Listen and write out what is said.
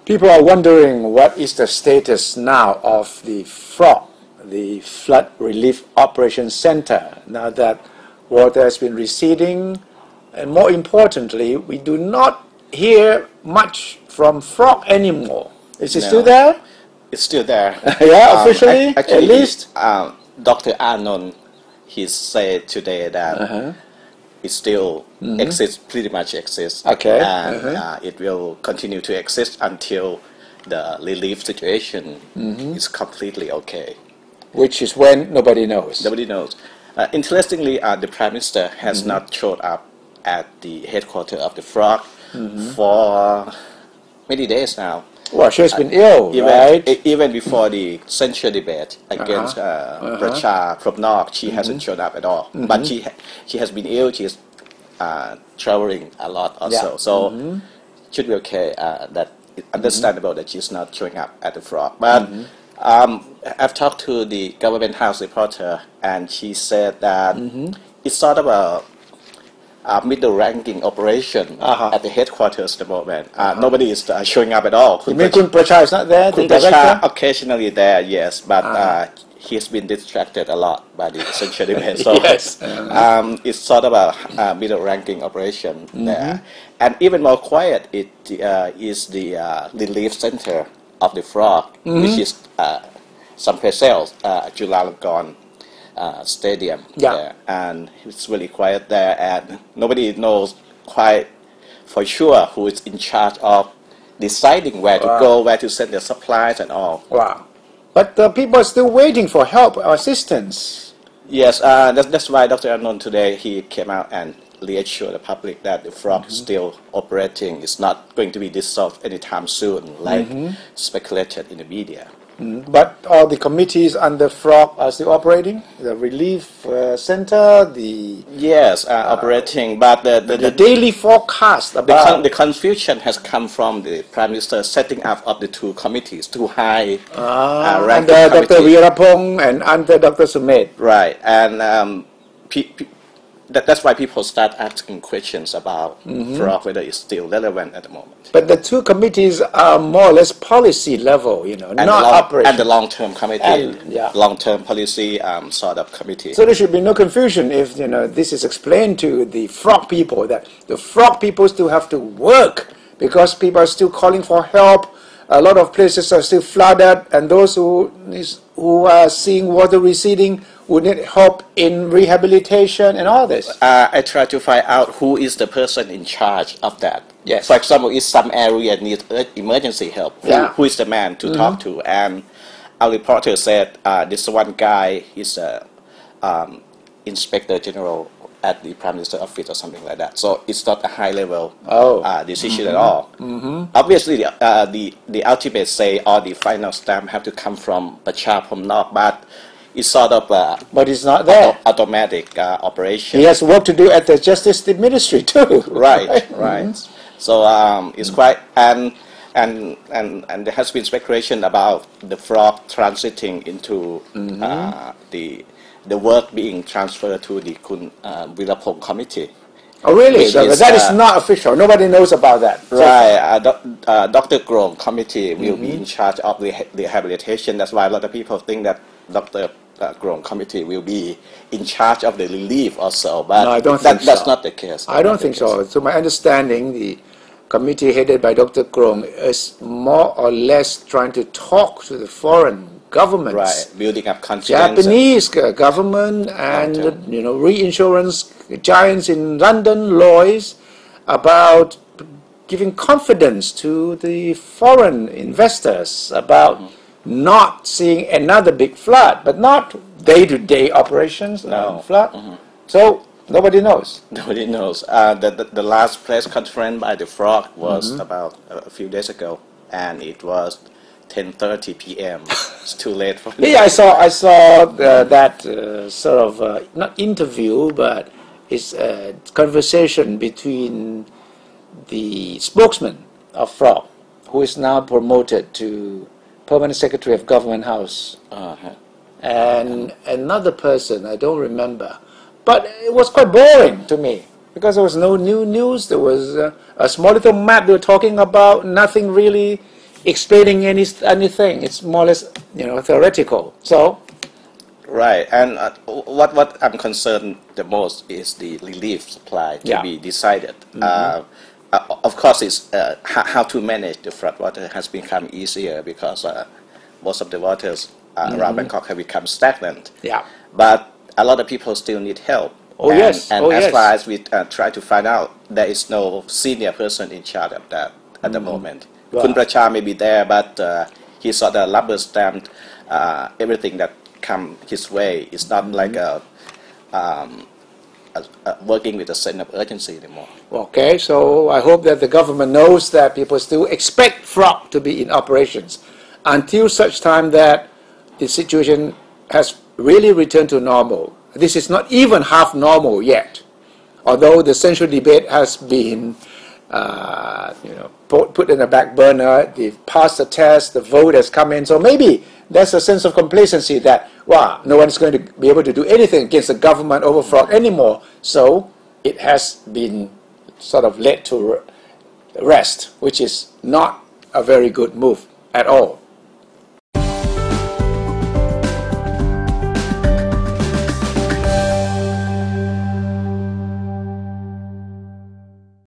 People are wondering what is the status now of the FROG, the Flood Relief Operations Center, now that water has been receding, and more importantly, we do not hear much from FROG anymore. Is it still there? It's still there. Yeah, officially, actually, at least? Dr. Arnold, he said today that it still exists, pretty much exists. Okay. And it will continue to exist until the relief situation is completely okay. Which is when nobody knows. Nobody knows. Interestingly, the Prime Minister has not showed up at the headquarters of the FROG for many days now. Well, she's been ill, right? Even before the censure debate against Pracha from North, she hasn't shown up at all. But she has been ill. She's traveling a lot also. So should be okay. That it's understandable that she's not showing up at the FROG. But I've talked to the government house reporter, and she said that it's sort of a middle-ranking operation at the headquarters at the moment. Nobody is showing up at all. You mean Kun Pracha is not there? Kun Pracha occasionally there, yes, but he's been distracted a lot by the censure debate. So it's sort of a middle-ranking operation there. And even more quiet, it is the relief center of the FROG, which is some cells, Chulalongkorn Stadium there, and it's really quiet there, and nobody knows quite for sure who is in charge of deciding where to go, where to send their supplies and all. Wow. But people are still waiting for help or assistance. Yes, that's why Dr. Arnold today, he came out and reassured the public that the FROG is still operating. It's not going to be dissolved anytime soon, like speculated in the media. But all the committees under FROG are still operating? The relief center, the... Yes, operating, but the daily forecast about... The confusion has come from the Prime Minister setting up of the two committees, two high ranking under Dr. Veerapong and under Dr. Sumed. Right, and that's why people start asking questions about FROG, whether it's still relevant at the moment. But the two committees are more or less policy level, you know, and not operation. And the long-term committee, long-term policy sort of committee. So there should be no confusion if, you know, this is explained to the FROG people, that the FROG people still have to work because people are still calling for help. A lot of places are still flooded, and those who are seeing water receding would need help in rehabilitation and all this. I try to find out who is the person in charge of that. Yes. For example, if some area needs emergency help, who is the man to talk to? And our reporter said this one guy is Inspector General at the Prime Minister's office or something like that. So it's not a high-level decision at all. Obviously, the ultimate say or the final stamp have to come from Pracha from North, but it's sort of but it's not there. Automatic operation. He has work to do at the Justice Ministry too. Right. So it's quite and there has been speculation about the FROG transiting into the work being transferred to the Kun Veerapong committee. Oh, really? That is not official. Nobody knows about that. Right. Dr. Grong committee will be in charge of the rehabilitation. That's why a lot of people think that Dr. Grong committee will be in charge of the relief also. But no, I don't think so. That's not the case. I don't think so. To my understanding, the committee headed by Dr. Grong is more or less trying to talk to the foreign governments, right, building up confidence. Japanese government and reinsurance giants in London, Lloyd's, about giving confidence to the foreign investors about not seeing another big flood, but not day-to-day operations. Flood. So nobody knows. Nobody knows. The last press conference by the FROG was about a few days ago, and it was 10:30 p.m. It's too late for me. Yeah, I saw that sort of not interview, but it's a conversation between the spokesman of FROG, who is now promoted to Permanent Secretary of Government House, and another person, I don't remember. But it was quite boring to me, because there was no new news. There was a small little map they were talking about, nothing really explaining anything. It's more or less, theoretical. So, right. And what I'm concerned the most is the relief supply to be decided. Of course, it's how to manage the floodwater has become easier because most of the waters around Bangkok have become stagnant. Yeah. But a lot of people still need help. Oh, and, yes. And oh, as yes. far as we try to find out, there is no senior person in charge of that at the moment. Wow. Kun Pracha may be there, but he sort of rubber stamped everything that come his way. It's not like working with a sense of urgency anymore. Okay, so I hope that the government knows that people still expect FROG to be in operations until such time that the situation has really returned to normal. This is not even half normal yet, although the central debate has been put in the back burner. They've passed the test, the vote has come in, so maybe there's a sense of complacency that, wow, no one's going to be able to do anything against the government over FROG anymore, so it has been sort of led to rest, which is not a very good move at all.